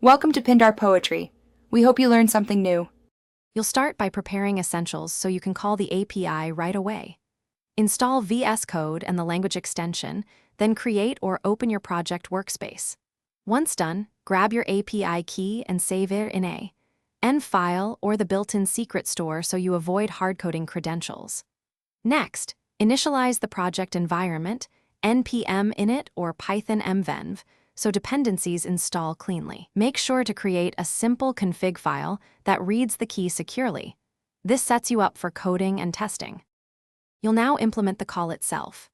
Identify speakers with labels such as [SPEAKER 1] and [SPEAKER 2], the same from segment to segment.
[SPEAKER 1] Welcome to Pindar Poetry. We hope you learned something new.
[SPEAKER 2] You'll start by preparing essentials so you can call the API right away. Install VS Code and the language extension, then create or open your project workspace. Once done, grab your API key and save it in a N file or the built-in secret store so you avoid hard-coding credentials. Next, initialize the project environment, npm init or python mvenv, so dependencies install cleanly. Make sure to create a simple config file that reads the key securely. This sets you up for coding and testing. You'll now implement the call itself.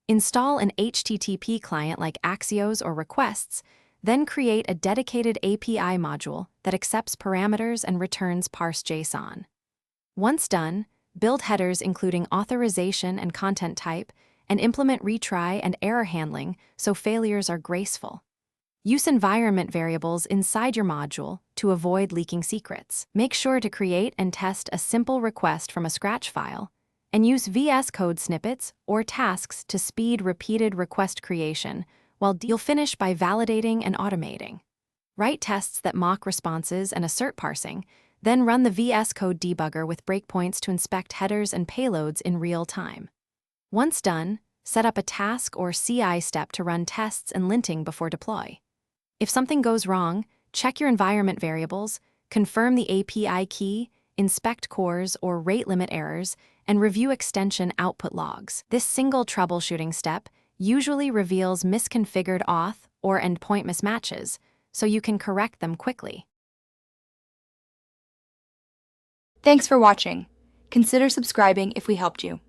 [SPEAKER 2] Install an HTTP client like Axios or Requests, then create a dedicated API module that accepts parameters and returns parsed JSON. Once done, build headers including authorization and content type, and implement retry and error handling so failures are graceful. Use environment variables inside your module to avoid leaking secrets. Make sure to create and test a simple request from a Scratch file, and use VS Code snippets or tasks to speed repeated request creation, while you'll finish by validating and automating. Write tests that mock responses and assert parsing, then run the VS Code debugger with breakpoints to inspect headers and payloads in real time. Once done, set up a task or CI step to run tests and linting before deploy. If something goes wrong, check your environment variables, confirm the API key, inspect cores or rate limit errors, and review extension output logs. This single troubleshooting step usually reveals misconfigured auth or endpoint mismatches, so you can correct them quickly.
[SPEAKER 1] Thanks for watching. Consider subscribing if we helped you.